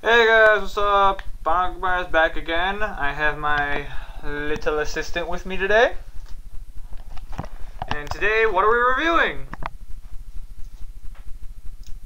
Hey guys, what's up? Bongo's back again. I have my little assistant with me today. And today, what are we reviewing?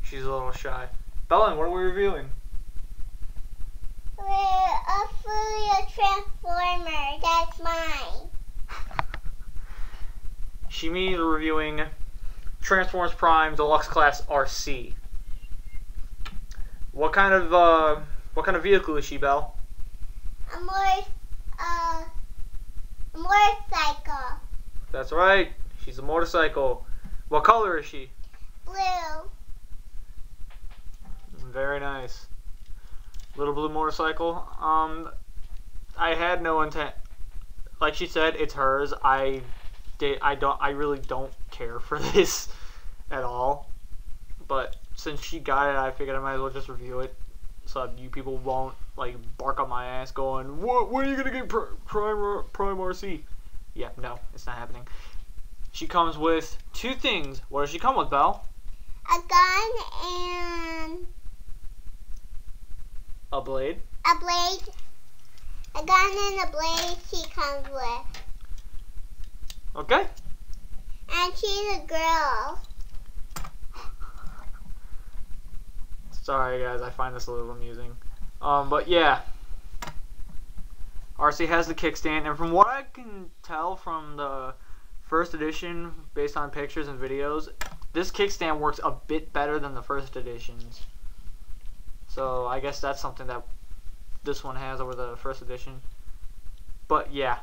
She's a little shy. Belen, what are we reviewing? We're a Transformer. That's mine. She means we're reviewing Transformers Prime Deluxe Class Arcee. What kind of vehicle is she, Belle? A motorcycle. That's right. She's a motorcycle. What color is she? Blue. Very nice. Little blue motorcycle. I had no intent. Like she said, it's hers. I really don't care for this at all. But since she got it, I figured I might as well just review it, so that you people won't like bark up my ass going, "What? When are you gonna get Prime Arcee?" Yeah, no, it's not happening. She comes with two things. What does she come with, Belle? A gun and A blade. a blade. A gun and a blade she comes with. Okay. And she's a girl. Sorry guys, I find this a little amusing. But yeah. Arcee has the kickstand, and from what I can tell from the first edition, based on pictures and videos, this kickstand works a bit better than the first editions. So I guess that's something that this one has over the first edition. But yeah.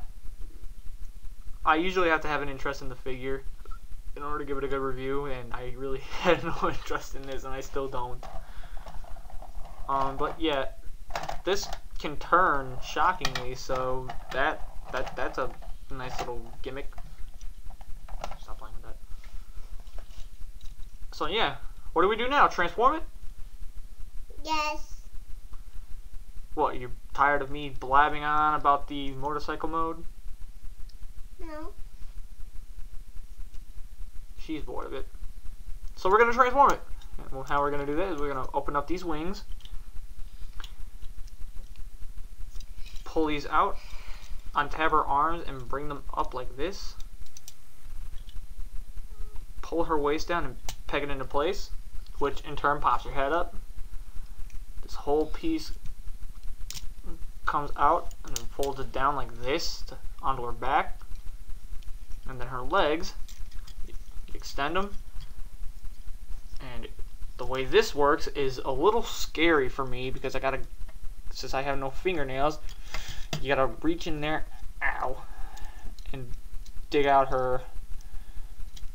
I usually have to have an interest in the figure in order to give it a good review, and I really had no interest in this, and I still don't. But yeah, this can turn shockingly, so that's a nice little gimmick. Stop playing with that. So yeah, what do we do now? Transform it? Yes. What, you tired of me blabbing on about the motorcycle mode? No. She's bored of it. So we're gonna transform it. Well, how we're gonna do that is we're gonna open up these wings, pull these out, untab her arms and bring them up like this. Pull her waist down and peg it into place, which in turn pops her head up. This whole piece comes out and then folds it down like this onto her back. And then her legs, you extend them. And the way this works is a little scary for me because since I have no fingernails, you gotta reach in there, ow, and dig out her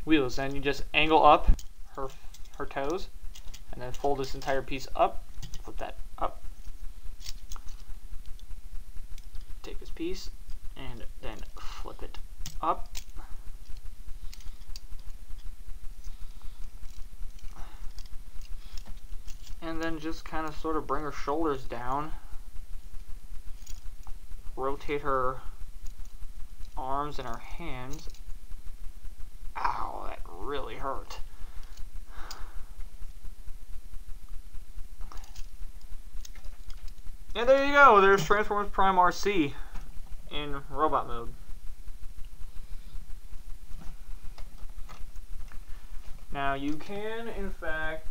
wheels. And you just angle up her toes, and then fold this entire piece up, flip that up, take this piece, and then flip it up. And then just kind of sort of bring her shoulders down. Rotate her arms and her hands. Ow, that really hurt. And there you go. There's Transformers Prime Arcee in robot mode. Now you can, in fact,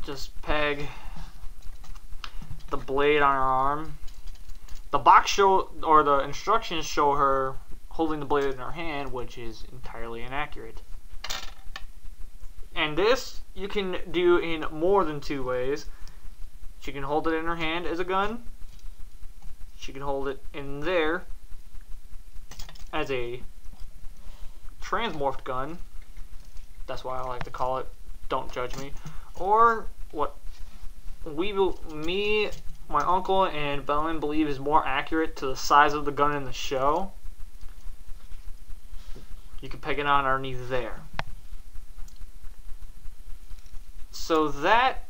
just peg the blade on her arm. The box or the instructions show her holding the blade in her hand, which is entirely inaccurate. And this you can do in more than two ways. She can hold it in her hand as a gun. She can hold it in there as a transmorphed gun. That's why I like to call it. Don't judge me. Or what me, my uncle, and Belen believe is more accurate to the size of the gun in the show. You can peg it on underneath there. So that,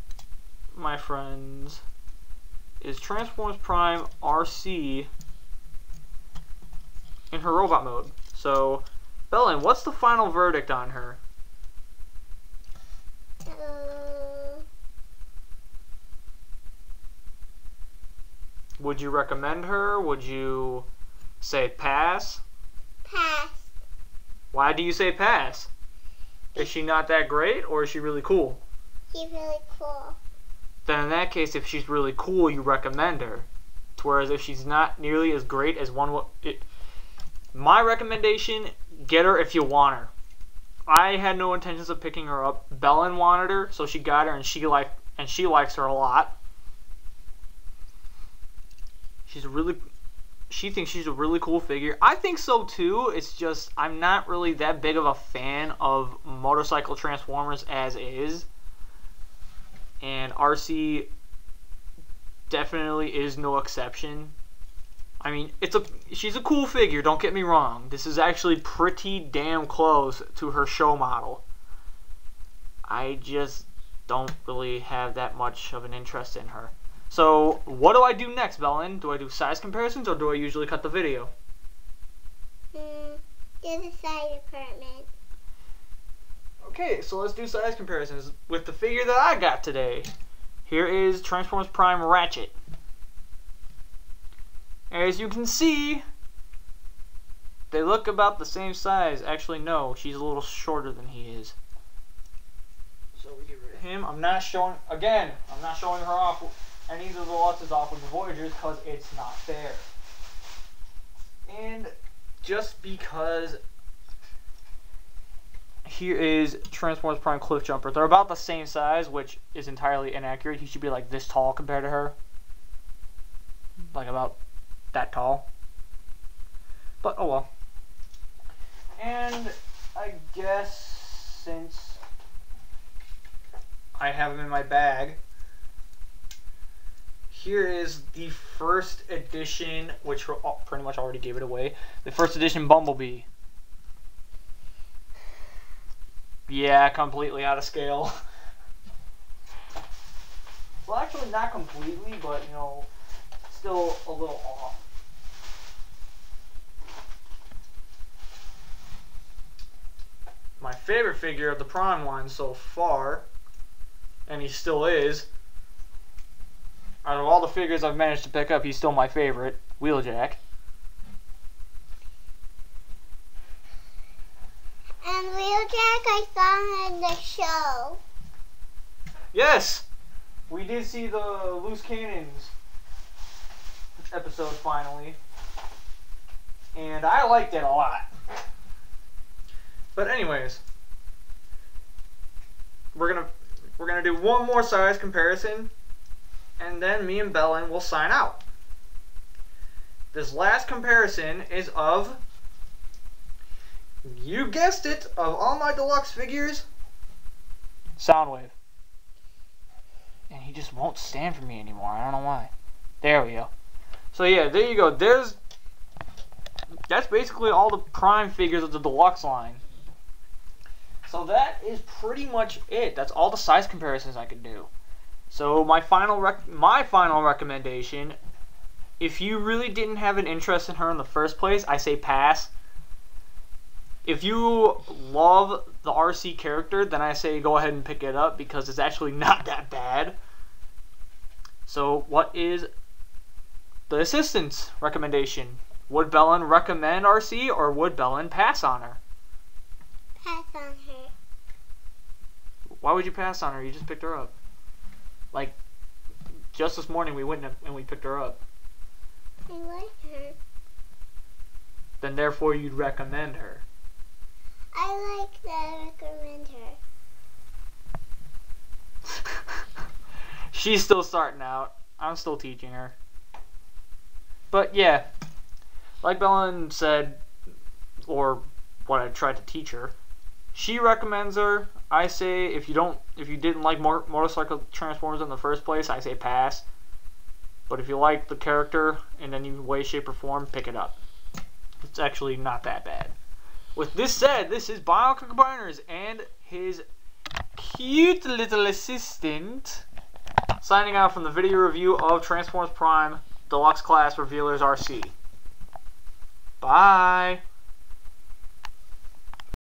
my friends, is Transformers Prime Arcee in her robot mode. So Belen, what's the final verdict on her? Would you recommend her? Would you say pass? Pass. Why do you say pass? Is she not that great, or is she really cool? She's really cool. Then in that case, if she's really cool, you recommend her. Whereas if she's not nearly as great as my recommendation, get her if you want her. I had no intentions of picking her up. Belen wanted her, so she got her, and she likes her a lot. She thinks she's a really cool figure. I think so too. It's just I'm not really that big of a fan of motorcycle Transformers as is. And Arcee definitely is no exception. I mean, she's a cool figure, don't get me wrong. This is actually pretty damn close to her show model. I just don't really have that much of an interest in her. So, what do I do next, Belen? Do I do size comparisons, or do I usually cut the video? Do the size department. Okay, so let's do size comparisons with the figure that I got today. Here is Transformers Prime Ratchet. As you can see, they look about the same size. Actually, no, she's a little shorter than he is. So we get rid of him. I'm not showing her off. Any of the deluxes off with the Voyagers because it's not fair. And just because here is Transformers Prime Cliff Jumper. They're about the same size, which is entirely inaccurate. He should be like this tall compared to her. Like about that tall. But oh well. And I guess since I have them in my bag, here is the first edition, which pretty much already gave it away. The first edition Bumblebee. Yeah, completely out of scale. Well, actually not completely, but you know, still a little off. My favorite figure of the Prime line so far, and he still is, out of all the figures I've managed to pick up, he's still my favorite, Wheeljack. And Wheeljack, I saw him in the show. Yes! We did see the Loose Cannons episode finally. And I liked it a lot. But anyways, we're gonna do one more size comparison, and then me and Belen will sign out. This last comparison is of, you guessed it, of all my deluxe figures, Soundwave. And he just won't stand for me anymore. I don't know why. There we go. So yeah, there you go. That's basically all the Prime figures of the deluxe line. So that is pretty much it. That's all the size comparisons I could do. So my final recommendation, if you really didn't have an interest in her in the first place, I say pass. If you love the Arcee character, then I say go ahead and pick it up because it's actually not that bad. So what is the assistant's recommendation? Would Belen recommend Arcee, or would Belen pass on her? Pass on her. Why would you pass on her? You just picked her up. Like, just this morning we went and we picked her up. I like her. Then therefore you'd recommend her. I like to recommend her. She's still starting out. I'm still teaching her. But yeah, like Belen said, or what I tried to teach her, she recommends her. I say if you didn't like motorcycle Transformers in the first place, I say pass. But if you like the character in any way, shape, or form, pick it up. It's actually not that bad. With this said, this is Bionicle Combiners and his cute little assistant signing out from the video review of Transformers Prime Deluxe Class Revealers Arcee. Bye!